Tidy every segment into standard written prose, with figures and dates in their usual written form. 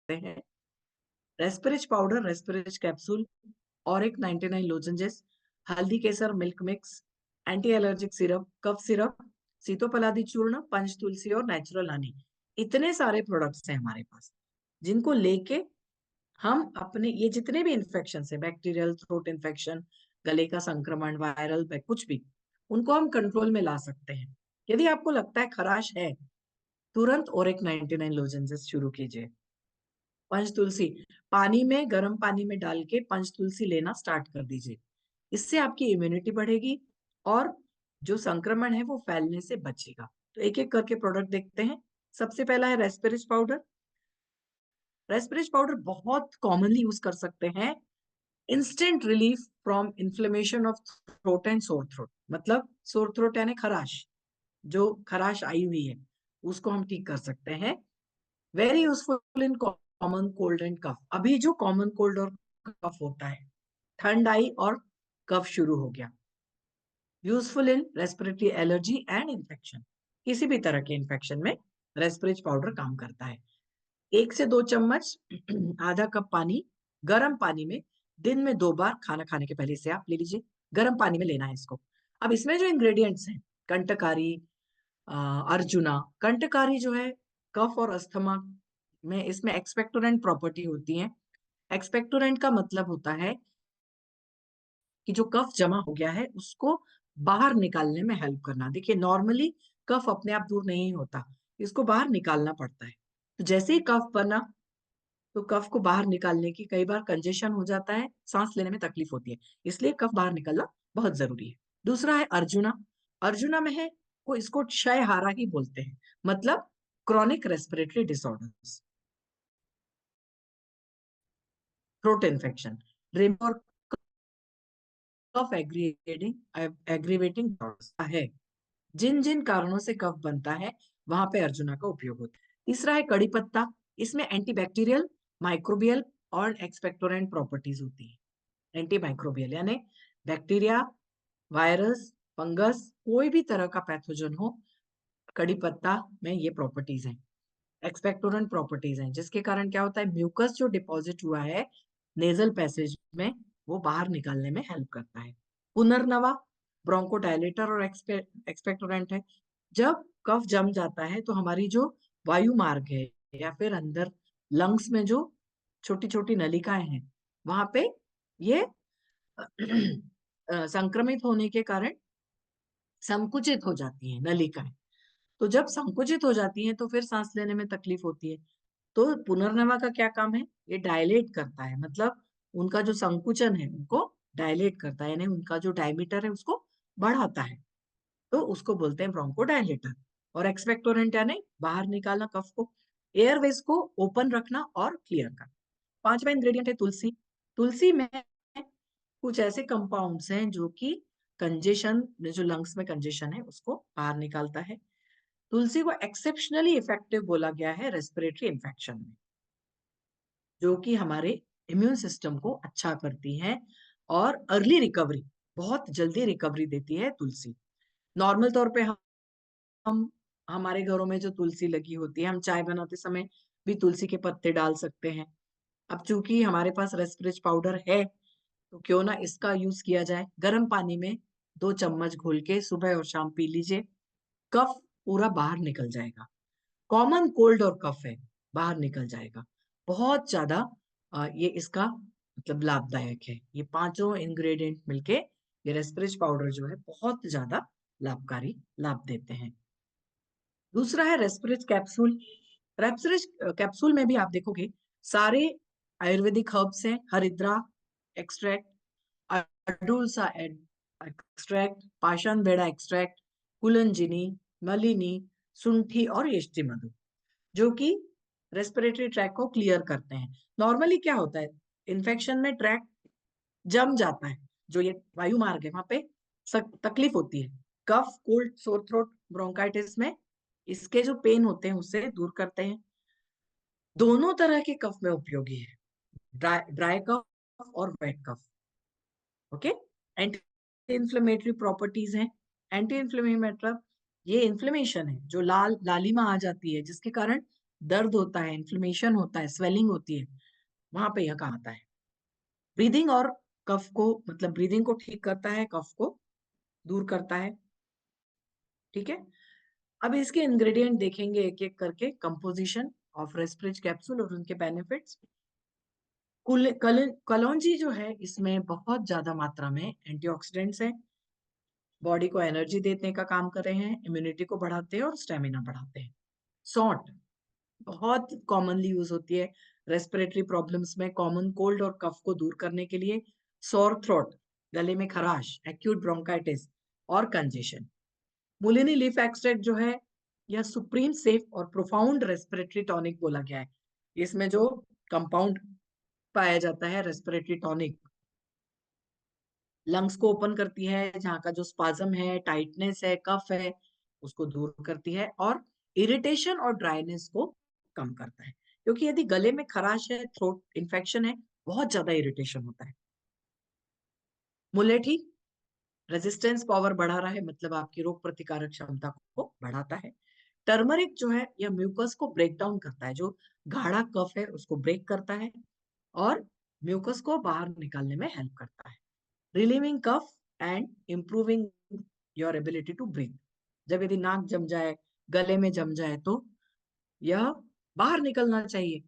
हैं। Respiriz powder, Respiriz capsule, Auric 99 lozenges, haldi kesar milk mix, anti allergic syrup, cough syrup, Sitopaladi churna, panch तुलसी और natural Honey. इतने सारे products हैं हमारे पास जिनको लेके हम अपने ये जितने भी इन्फेक्शन है, बैक्टीरियल, थ्रोट इन्फेक्शन, गले का संक्रमण, वायरल, कुछ भी, उनको हम कंट्रोल में ला सकते हैं। यदि आपको लगता है खराश है, तुरंत ओरिक 99 लोजेंजेस शुरू कीजिए। पंच तुलसी, पानी में, गर्म पानी में डाल के पंच तुलसी लेना स्टार्ट कर दीजिए। इससे आपकी इम्यूनिटी बढ़ेगी और जो संक्रमण है वो फैलने से बचेगा। तो एक एक करके प्रोडक्ट देखते हैं। सबसे पहला है रेस्पिरिज पाउडर। रेस्पिरिज पाउडर बहुत कॉमनली यूज कर सकते हैं। Instant relief from inflammation of throat and sore throat, मतलब सोर थ्रोट यानी खराश, जो खराश आई हुई है उसको हम ठीक कर सकते हैं। Very useful in common cold and cough. अभी जो कॉमन कोल्ड और कफ होता है, ठंड आई और कफ शुरू हो गया। Useful in respiratory allergy and infection, किसी भी तरह के इन्फेक्शन में रेस्पिरेज पाउडर काम करता है। 1 से 2 चम्मच आधा कप पानी, गर्म पानी में दिन में 2 बार खाना खाने के पहले से आप ले लीजिए। गर्म पानी में लेना है इसको। अब इसमें जो इंग्रेडिएंट्स हैं, कंटकारी, अर्जुना। कंटकारी जो है कफ और अस्थमा में, इसमें एक्सपेक्टोरेंट प्रॉपर्टी होती है। एक्सपेक्टोरेंट का मतलब होता है कि जो कफ जमा हो गया है उसको बाहर निकालने में हेल्प करना। देखिए नॉर्मली कफ अपने आप दूर नहीं होता, इसको बाहर निकालना पड़ता है। तो जैसे ही कफ बना तो कफ को बाहर निकालने की, कई बार कंजेशन हो जाता है, सांस लेने में तकलीफ होती है, इसलिए कफ बाहर निकलना बहुत जरूरी है। दूसरा है अर्जुना। अर्जुना में है, को इसको क्षयहारा ही बोलते हैं, मतलब chronic respiratory disorders, throat infection, रिमोर कफ एग्रीवेटिंग है। जिन जिन कारणों से कफ बनता है वहां पे अर्जुना का उपयोग होता है। तीसरा है कड़ी पत्ता। इसमें एंटीबैक्टीरियल, माइक्रोबियल और एक्सपेक्टोरेंट प्रॉपर्टीज होती है। एंटी माइक्रोबियल यानी बैक्टीरिया, वायरस, फंगस, कोई भी तरह का पैथोजन हो, कड़ी पत्ता में ये प्रॉपर्टीज हैं। एक्सपेक्टोरेंट प्रॉपर्टीज हैं जिसके कारण क्या होता है, म्यूकस जो डिपॉजिट हुआ है नेजल पैसेज में, वो बाहर निकालने में हेल्प करता है। पुनर्नवा ब्रोंकोडायलेटर और एक्सपेक्टोरेंट है। जब कफ जम जाता है तो हमारी जो वायु मार्ग है या फिर अंदर लंग्स में जो छोटी छोटी नलिकाएं हैं, वहां पे ये संक्रमित होने के कारण संकुचित हो जाती हैं नलिकाएं। तो जब संकुचित हो जाती हैं तो फिर सांस लेने में तकलीफ होती है। तो पुनर्नवा का क्या काम है, ये डायलेट करता है, मतलब उनका जो संकुचन है उनको डायलेट करता है, यानी उनका जो डायमीटर है उसको बढ़ाता है। तो उसको बोलते हैं ब्रोंकोडायलेटर। और एक्सपेक्टोरेंट यानी बाहर निकालना कफ को, एयरवेज को ओपन रखना और क्लियर करना। पांचवा इंग्रेडिएंट है तुलसी। तुलसी में कुछ ऐसे कंपाउंड्स हैं जो कि कंजेशन, जो लंग्स में कंजेशन है उसको बाहर निकालता है। तुलसी को एक्सेप्शनली इफेक्टिव बोला गया है रेस्पिरेटरी इन्फेक्शन में, जो कि हमारे इम्यून सिस्टम को अच्छा करती है और अर्ली रिकवरी, बहुत जल्दी रिकवरी देती है तुलसी। नॉर्मल तौर पे हम हमारे घरों में जो तुलसी लगी होती है, हम चाय बनाते समय भी तुलसी के पत्ते डाल सकते हैं। अब चूंकि हमारे पास रेस्पिरेज पाउडर है तो क्यों ना इसका यूज किया जाए। गर्म पानी में 2 चम्मच घोल के सुबह और शाम पी लीजिए, कफ पूरा बाहर निकल जाएगा। कॉमन कोल्ड और कफ है, बाहर निकल जाएगा। बहुत ज्यादा ये इसका मतलब लाभदायक है। ये पांचों इंग्रेडिएंट मिलके ये रेस्पिरेज पाउडर जो है बहुत ज्यादा लाभकारी लाभ देते हैं। दूसरा है रेस्पिरेज कैप्सूल। रेस्पिरेज कैप्सूल में भी आप देखोगे सारे आयुर्वेदिक हर्ब्स हैं। हरिद्रा एक्सट्रैक्ट, अडुलसा एक्सट्रैक्ट, पाषाण बेड़ा एक्सट्रैक्ट, कुलंजिनी, मलिनी, सुंठी और यष्टि मधु, जो कि रेस्पिरेटरी ट्रैक को क्लियर करते हैं। नॉर्मली क्या होता है, इन्फेक्शन में ट्रैक जम जाता है, जो ये वायु मार्ग है वहां पे तकलीफ होती है। कफ, कोल्ड, सोर थ्रोट, ब्रोंकाइटिस में इसके जो पेन होते हैं उससे दूर करते हैं। दोनों तरह के कफ में उपयोगी है, ड्राई कफ और वेट कफ। ओके। एंटी इन्फ्लेमेटरी प्रॉपर्टीज हैं। एंटी इन्फ्लेमेटरी मतलब ये इन्फ्लेमेशन है जो लालिमा आ जाती है जिसके कारण दर्द होता है, इन्फ्लेमेशन होता है, स्वेलिंग होती है, वहां पे यह काम आता है। ब्रीदिंग और कफ को, मतलब ब्रीदिंग को ठीक करता है, कफ को दूर करता है। ठीक है, अब इसके इंग्रेडिएंट देखेंगे एक एक करके, कंपोजिशन ऑफ रेस्पिरेज कैप्सूल और उनके बेनिफिट्स। कलौंजी जो है इसमें बहुत ज्यादा मात्रा में एंटीऑक्सीडेंट्स है, बॉडी को एनर्जी देने का काम कर रहे हैं, इम्यूनिटी को बढ़ाते हैं और स्टेमिना बढ़ाते हैं। सॉल्ट बहुत कॉमनली यूज होती है रेस्पिरेटरी प्रॉब्लम्स में, कॉमन कोल्ड और कफ को दूर करने के लिए, सोर थ्रोट, गले में खराश, एक्यूट ब्रोंकाइटिस और कंजेशन। मुलिनी लीफ एक्सट्रैक्ट जो है यह सुप्रीम सेफ और प्रोफाउंड रेस्पिरेटरी टॉनिक बोला गया है। इसमें जो कंपाउंड पाया जाता है रेस्पिरेटरी टॉनिक, लंग्स को ओपन करती है, जहाँ का जो स्पाज्म है, टाइटनेस है, कफ है, उसको दूर करती है और इरिटेशन और ड्राइनेस को कम करता है। क्योंकि यदि गले में खराश है, थ्रोट इन्फेक्शन है, बहुत ज्यादा इरिटेशन होता है। मुलेठी रेजिस्टेंस पावर बढ़ा रहा है, मतलब आपकी रोग प्रतिकारक क्षमता को बढ़ाता है। टर्मरिक जो है यह म्यूकस को ब्रेक डाउन करता है, जो गाढ़ा कफ है उसको ब्रेक करता है और म्यूकस को बाहर निकालने में हेल्प करता है। Relieving cough and improving your ability to breathe. जब यदि नाक जम जाए, गले में जम जाए, तो यह बाहर निकलना चाहिए।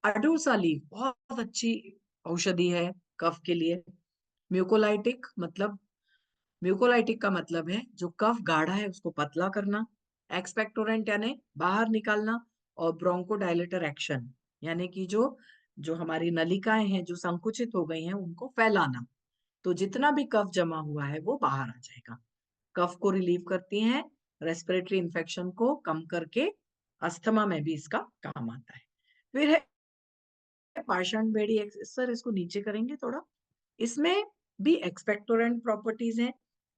अडुसा लीफ बहुत अच्छी औषधि है कफ के लिए। म्यूकोलाइटिक मतलब, म्यूकोलाइटिक का मतलब है जो कफ गाढ़ा है उसको पतला करना, एक्सपेक्टोरेंट यानी बाहर निकालना, और ब्रोंकोडायलेटर एक्शन यानी कि जो जो हमारी नलिकाएं हैं जो संकुचित हो गई हैं उनको फैलाना। तो जितना भी कफ जमा हुआ है वो बाहर आ जाएगा। कफ को रिलीव करती हैं, रेस्पिरेटरी इन्फेक्शन को कम करके अस्थमा में भी इसका काम आता है। फिर है पाषाण बेड़ी, सर इसको नीचे करेंगे थोड़ा। इसमें भी एक्सपेक्टोरेंट प्रॉपर्टीज हैं,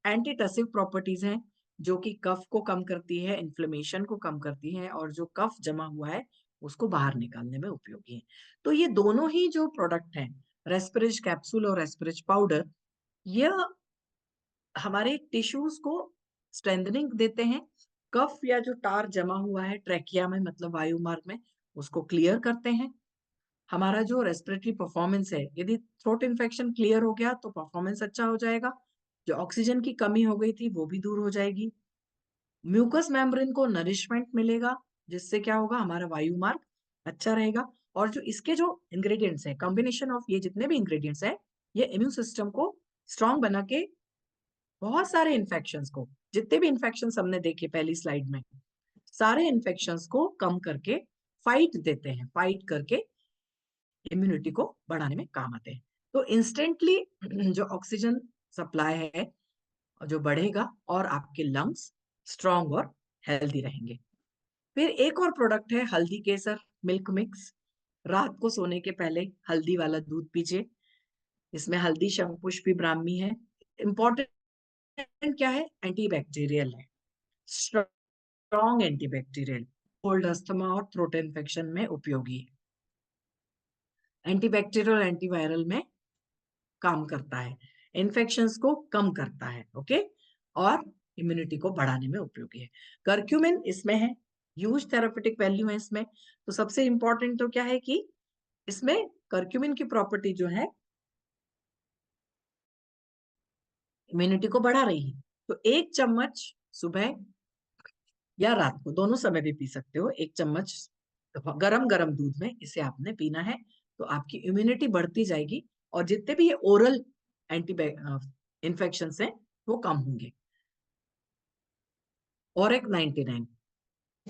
एंटीटसिव प्रॉपर्टीज हैं, जो कि कफ को कम करती है, इन्फ्लेमेशन को कम करती है और जो कफ जमा हुआ है उसको बाहर निकालने में उपयोगी है। तो ये दोनों ही जो प्रोडक्ट हैं, रेस्पिरेज कैप्सूल और रेस्पिरेज पाउडर, यह हमारे टिश्यूज को स्ट्रेंथनिंग देते हैं, कफ या जो टार जमा हुआ है ट्रैकिया में, मतलब वायु मार्ग में, उसको क्लियर करते हैं। हमारा जो रेस्पिरेटरी परफॉर्मेंस है, यदि थ्रोट इन्फेक्शन क्लियर हो गया तो परफॉर्मेंस अच्छा हो जाएगा, जो ऑक्सीजन की कमी हो गई थी वो भी दूर हो जाएगी, म्यूकस मेम्ब्रेन को नरिशमेंट मिलेगा, जिससे क्या होगा, हमारा वायु मार्ग अच्छा रहेगा। और जो इसके जो इंग्रेडिएंट्स हैं, कॉम्बिनेशन ऑफ ये जितने भी इंग्रेडिएंट्स हैं, ये इम्यून सिस्टम को स्ट्रांग बना के बहुत सारे इन्फेक्शंस को, जितने भी इन्फेक्शंस हमने देखे पहली स्लाइड में, सारे इन्फेक्शंस को कम करके फाइट देते हैं, फाइट करके इम्यूनिटी को बढ़ाने में काम आते हैं। तो इंस्टेंटली जो ऑक्सीजन सप्लाई है जो बढ़ेगा और आपके लंग्स स्ट्रांग और हेल्दी रहेंगे। फिर एक और प्रोडक्ट है हल्दी केसर मिल्क मिक्स। रात को सोने के पहले हल्दी वाला दूध पीजिए। इसमें हल्दी, शंखपुष्पी, ब्राह्मी है। इंपॉर्टेंट क्या है, एंटीबैक्टीरियल है, स्ट्रॉन्ग एंटीबैक्टीरियल, कोल्ड, अस्थमा और थ्रोट इन्फेक्शन में उपयोगी है। एंटीबैक्टीरियल एंटीवायरल में काम करता है, इन्फेक्शंस को कम करता है, ओके, और इम्यूनिटी को बढ़ाने में उपयोगी है। कर्क्यूमिन इसमें है, ह्यूज थेरापेटिक वैल्यू है इसमें। तो सबसे इंपॉर्टेंट तो क्या है कि इसमें कर्क्यूमिन की प्रॉपर्टी जो है इम्यूनिटी को बढ़ा रही है। तो एक चम्मच सुबह या रात को, दोनों समय भी पी सकते हो, एक चम्मच गरम गरम दूध में इसे आपने पीना है, तो आपकी इम्यूनिटी बढ़ती जाएगी और जितने भी ये ओरल एंटी इन्फेक्शन है वो कम होंगे। और एक 99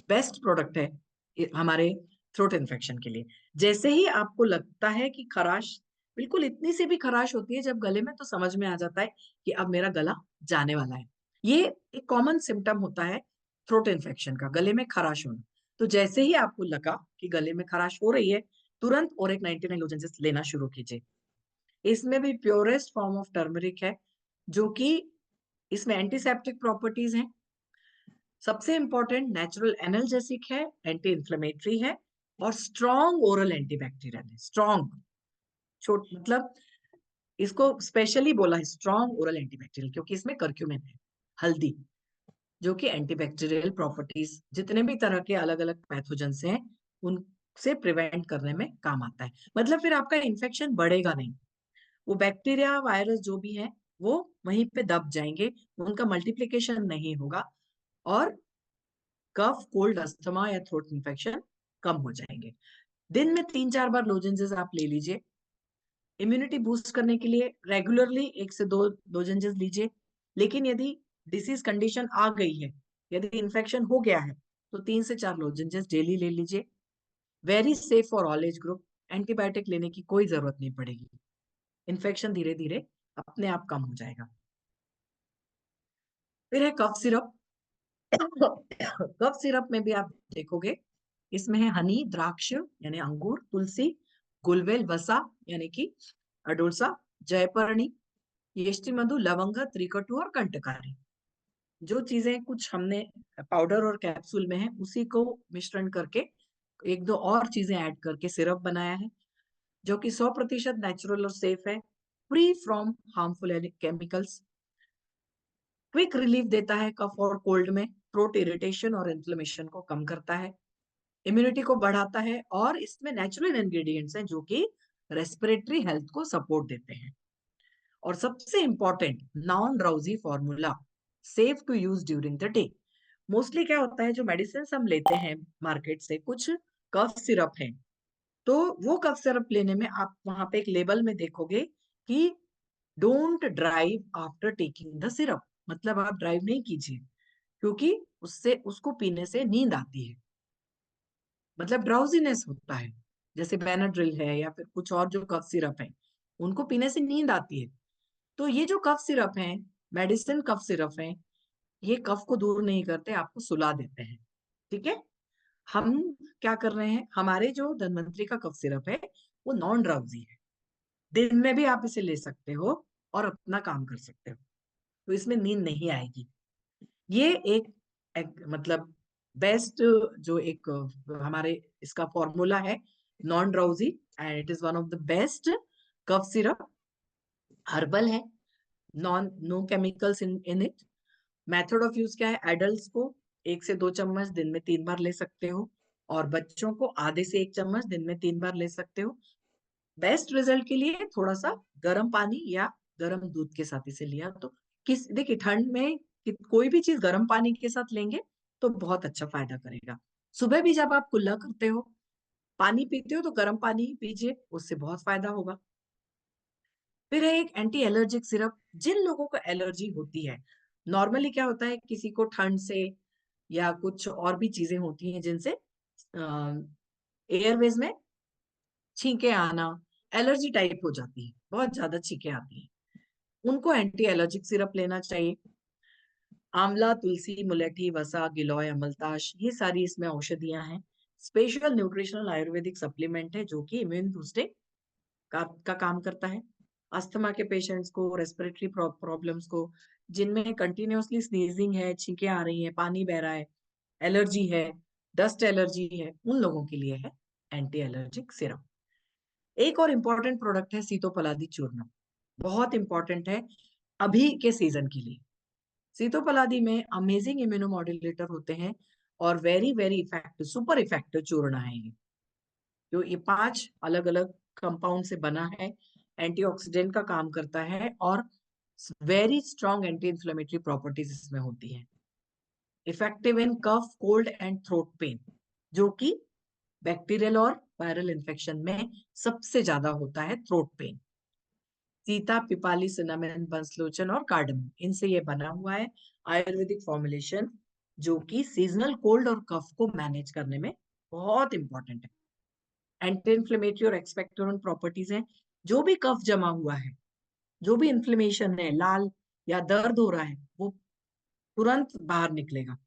बेस्ट प्रोडक्ट है हमारे थ्रोट इन्फेक्शन के लिए। जैसे ही आपको लगता है कि खराश, बिल्कुल इतनी सी भी खराश होती है जब गले में, तो समझ में आ जाता है कि अब मेरा गला जाने वाला है। ये एक कॉमन सिम्टम होता है थ्रोट इन्फेक्शन का, गले में खराश होना। तो जैसे ही आपको लगा कि गले में खराश हो रही है, तुरंत और एक 99 लोजेंसेस लेना शुरू कीजिए। इसमें भी प्योरेस्ट फॉर्म ऑफ टर्मरिक है, जो कि इसमें एंटीसेप्टिक प्रॉपर्टीज हैं। सबसे इंपॉर्टेंट नेचुरल एनाल्जेसिक है, एंटी इंफ्लेमेटरी है और स्ट्रॉन्ग ओरल एंटीबैक्टीरियल है। स्ट्रॉन्ग, छोट मतलब इसको स्पेशली बोला है स्ट्रॉन्ग ओरल एंटीबैक्टीरियल, क्योंकि इसमें कर्क्यूमिन है, हल्दी, जो कि एंटीबैक्टीरियल प्रॉपर्टीज, जितने भी तरह के अलग अलग पैथोजेंस हैं उनसे प्रिवेंट करने में काम आता है। मतलब फिर आपका इन्फेक्शन बढ़ेगा नहीं, वो बैक्टीरिया वायरस जो भी है वो वहीं पे दब जाएंगे, उनका मल्टीप्लिकेशन नहीं होगा और कफ, कोल्ड, अस्थमा या थ्रोट इन्फेक्शन कम हो जाएंगे। दिन में 3-4 बार लोजेंजेस आप ले लीजिए। इम्यूनिटी बूस्ट करने के लिए रेगुलरली 1 से 2 लोजेंजेस लीजिए। लेकिन यदि डिसीज कंडीशन आ गई है, यदि इन्फेक्शन हो गया है, तो 3 से 4 लोजेंजेस डेली ले लीजिए। Very safe for all age group. Antibiotic लेने की कोई जरूरत नहीं पड़ेगी, इन्फेक्शन धीरे धीरे अपने आप कम हो जाएगा। फिर है कफ सिरप। कफ सिरप में भी आप देखोगे इसमें है हनी, द्राक्ष यानी अंगूर, तुलसी, गुलवेल, वसा यानी कि अडुलसा, जयपर्णी, येष्टि मधु, लवंग, त्रिकटु और कंटकारी। जो चीजें कुछ हमने पाउडर और कैप्सूल में है उसी को मिश्रण करके 1-2 और चीजें ऐड करके सिरप बनाया है, जो कि 100% नेचुरल और सेफ है, free from harmful chemicals. Quick relief देता है कफ और कोल्ड में, थ्रोट इरिटेशन और इन्फ्लेमेशन को कम करता है, इम्यूनिटी को बढ़ाता है और इसमें नेचुरल इंग्रेडिएंट्स हैं जो कि रेस्पिरेटरी हेल्थ को सपोर्ट देते हैं। और सबसे important, non drowsy formula, safe to use during the day. Mostly क्या होता है, जो मेडिसिन हम लेते हैं मार्केट से, कुछ कफ सिरप है, तो वो कफ सिरप लेने में आप वहां पे एक लेबल में देखोगे कि don't drive after taking the syrup, मतलब आप ड्राइव नहीं कीजिए, क्योंकि उससे उसको पीने से नींद आती है, मतलब ड्राउजीनेस होता है। जैसे बेनाड्रिल है या फिर कुछ और जो कफ सिरप है, उनको पीने से नींद आती है। तो ये जो कफ सिरप है, मेडिसिन कफ सिरप है, ये कफ को दूर नहीं करते, आपको सुला देते हैं। ठीक है, हम क्या कर रहे हैं, हमारे जो धन्वंतरी का कफ सिरप है वो नॉन ड्राउजी है, दिन में भी आप इसे ले सकते हो और अपना काम कर सकते हो, तो इसमें नींद नहीं आएगी। ये एक मतलब बेस्ट जो एक हमारे इसका फॉर्मूला है, non drowsy, and it is one of the best cough syrup. Herbal है, non no chemicals in it. Method of use क्या है, एडल्ट्स को 1 से 2 चम्मच दिन में 3 बार ले सकते हो, और बच्चों को आधे से 1 चम्मच दिन में 3 बार ले सकते हो। बेस्ट रिजल्ट के लिए थोड़ा सा गर्म पानी या गर्म दूध के साथ इसे लिया तो किस, देखिए ठंड में कोई भी चीज गर्म पानी के साथ लेंगे तो बहुत अच्छा फायदा करेगा। सुबह भी जब आप कुल्ला करते हो, पानी पीते हो, तो गर्म पानी पीजिए, उससे बहुत फायदा होगा। फिर है एक एंटी एलर्जिक सिरप, जिन लोगों को एलर्जी होती है। नॉर्मली क्या होता है, किसी को ठंड से या कुछ और भी चीजें होती हैं जिनसे एयरवेज में छींके आना, एलर्जी टाइप हो जाती है, बहुत ज्यादा छींके आती है, उनको एंटी एलर्जिक सिरप लेना चाहिए। आंवला, तुलसी, मुलेठी, वसा, गिलोय, अमलताश, ये सारी इसमें औषधियां हैं। स्पेशल न्यूट्रिशनल आयुर्वेदिक सप्लीमेंट है जो कि इम्यून बूस्टिंग का काम करता है। अस्थमा के पेशेंट्स को, रेस्पिरेटरी प्रॉब्लम्स को, जिनमें कंटिन्यूअसली स्नीजिंग है, छींके आ रही है, पानी बह रहा है, एलर्जी है, डस्ट एलर्जी है, उन लोगों के लिए है एंटी एलर्जिक सिरप। एक और इम्पोर्टेंट प्रोडक्ट है सीतोपलादी चूर्ण, बहुत इंपॉर्टेंट है अभी के सीजन के लिए। सीतोपलादी में अमेजिंग इम्यूनोमॉड्यूलेटर होते हैं और very very effective, super effective चूर्ण है ये, जो ये 5 अलग अलग कंपाउंड से बना है, एंटीऑक्सीडेंट का काम करता है और very strong anti inflammatory properties इसमें होती हैं। Effective in cough, cold and throat pain, जो कि बैक्टीरियल और वायरल इन्फेक्शन में सबसे ज्यादा होता है throat pen. Sita, pippali, cinnamon, बंसलोचन और कार्डमम, इनसे ये बना हुआ है आयुर्वेदिक फॉर्मुलेशन, जो कि सीजनल कोल्ड और कफ को मैनेज करने में बहुत इंपॉर्टेंट है। एंटी इन्फ्लेमेटरी और एक्सपेक्टोरेंट प्रॉपर्टीज हैं, जो भी कफ जमा हुआ है, जो भी इन्फ्लेमेशन है, लाल या दर्द हो रहा है, वो तुरंत बाहर निकलेगा।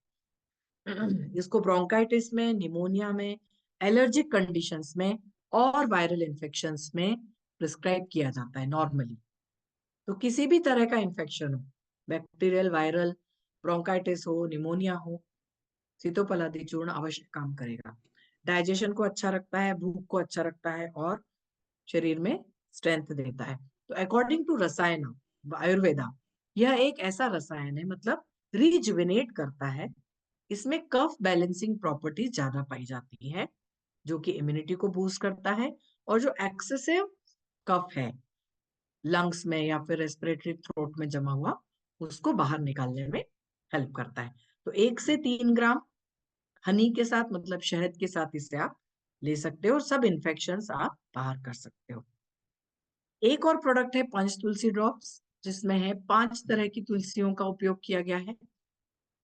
इसको ब्रोंकाइटिस में, निमोनिया में, एलर्जिक कंडीशंस में और वायरल इन्फेक्शंस में प्रिस्क्राइब किया जाता है नॉर्मली। तो किसी भी तरह का इन्फेक्शन हो, बैक्टीरियल, वायरल, ब्रोंकाइटिस हो, निमोनिया हो, सीतोपलादी चूर्ण अवश्य काम करेगा। डाइजेशन को अच्छा रखता है, भूख को अच्छा रखता है और शरीर में स्ट्रेंथ देता है। तो अकॉर्डिंग टू रसायन आयुर्वेदा, यह एक ऐसा रसायन है, मतलब रिजुविनेट करता है, इसमें कफ बैलेंसिंग प्रॉपर्टीज ज्यादा पाई जाती है जो कि इम्यूनिटी को बूस्ट करता है, और जो एक्सेसिव कफ है लंग्स में या फिर रेस्पिरेटरी थ्रोट में जमा हुआ, उसको बाहर निकालने में हेल्प करता है। तो 1 से 3 ग्राम हनी के साथ, मतलब शहद के साथ, इसे आप ले सकते हो और सब इन्फेक्शंस आप बाहर कर सकते हो। एक और प्रोडक्ट है पंच तुलसी ड्रॉप्स, जिसमें है 5 तरह की तुलसियों का उपयोग किया गया है।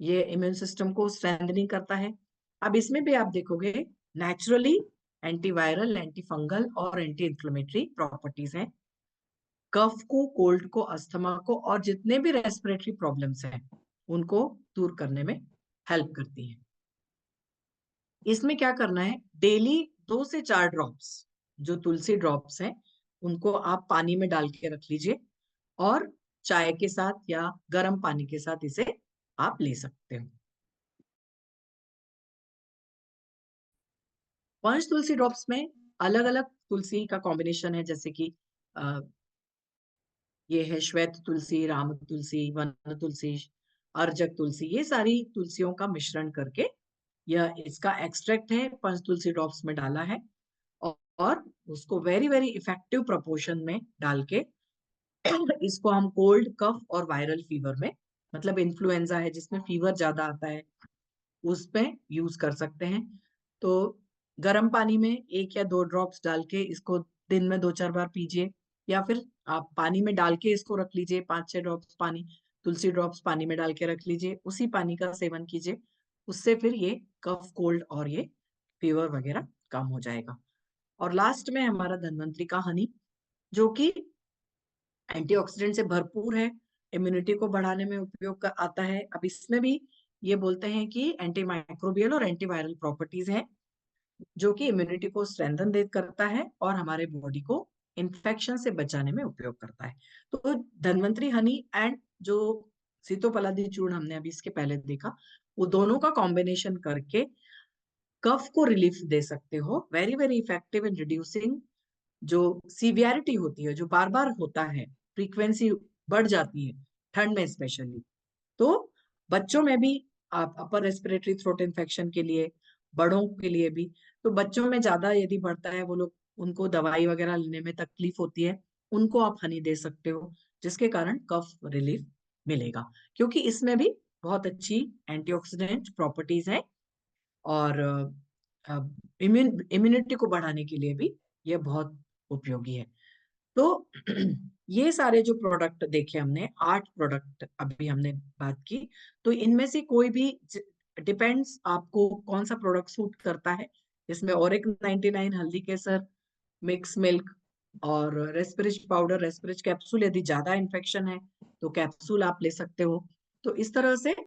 ये इम्यून सिस्टम को स्ट्रेंथनिंग करता है। अब इसमें भी आप देखोगे नेचुरली एंटीवायरल, एंटी फंगल और एंटी इंफ्लेमेटरी प्रॉपर्टीज हैं। कफ को, कोल्ड को, अस्थमा को और जितने भी रेस्पिरेटरी प्रॉब्लम्स हैं उनको दूर करने में हेल्प करती है। इसमें क्या करना है, डेली 2 से 4 ड्रॉप्स जो तुलसी ड्रॉप्स हैं उनको आप पानी में डाल के रख लीजिए, और चाय के साथ या गर्म पानी के साथ इसे आप ले सकते हो। पंच तुलसी ड्रॉप्स में अलग अलग तुलसी का कॉम्बिनेशन है, जैसे कि अ, ये है श्वेत तुलसी, राम तुलसी, वन तुलसी, अर्जक तुलसी, ये सारी तुलसियों का मिश्रण करके यह इसका एक्सट्रैक्ट है, पंच तुलसी ड्रॉप्स में डाला है, और उसको वेरी वेरी इफेक्टिव प्रोपोर्शन में डाल के इसको हम कोल्ड, कफ और वायरल फीवर में, मतलब इन्फ्लुएंजा है जिसमें फीवर ज्यादा आता है, उस पे यूज कर सकते हैं। तो गर्म पानी में 1 या 2 ड्रॉप्स डाल के इसको दिन में 2-4 बार पीजिए, या फिर आप पानी में डाल के इसको रख लीजिए, 5-6 ड्रॉप्स पानी, तुलसी ड्रॉप्स पानी में डाल के रख लीजिए, उसी पानी का सेवन कीजिए। उससे फिर ये कफ, कोल्ड और ये फीवर वगैरह कम हो जाएगा। और लास्ट में हमारा धन्वंतरी का हनी, जो कि एंटीऑक्सीडेंट से भरपूर है, इम्यूनिटी को बढ़ाने में उपयोग का आता है। अब इसमें भी ये बोलते हैं कि एंटी माइक्रोबियल और एंटीवायरल प्रॉपर्टीज हैं, जो कि इम्यूनिटी को स्ट्रेंथन दे करता है और हमारे बॉडी को इन्फेक्शन से बचाने में उपयोग करता है। तो धन्वंतरी हनी एंड जो सीतोपलादी चूर्ण हमने अभी इसके पहले देखा, वो दोनों का कॉम्बिनेशन करके कफ को रिलीफ दे सकते हो, very very effective in reducing जो सीवियरिटी होती है, जो बार बार होता है, फ्रीक्वेंसी बढ़ जाती है ठंड में स्पेशली। तो बच्चों में भी, आप अपर रेस्पिरेटरी थ्रोट इन्फेक्शन के लिए, बड़ों के लिए भी, तो बच्चों में ज्यादा यदि बढ़ता है, वो लोग, उनको दवाई वगैरह लेने में तकलीफ होती है, उनको आप हनी दे सकते हो, जिसके कारण कफ रिलीफ मिलेगा, क्योंकि इसमें भी बहुत अच्छी एंटीऑक्सीडेंट प्रॉपर्टीज हैं, और इम्यूनिटी को बढ़ाने के लिए भी ये बहुत उपयोगी है। तो ये सारे जो प्रोडक्ट देखे हमने, 8 प्रोडक्ट अभी हमने बात की, तो इनमें से कोई भी, डिपेंड्स आपको कौन सा प्रोडक्ट सूट करता है। इसमें ऑरिक 99, हल्दी केसर, मिक्स मिल्क और रेस्पिरिज पाउडर, रेस्पिरिज कैप्सूल, यदि ज्यादा इन्फेक्शन है तो कैप्सूल आप ले सकते हो। तो इस तरह से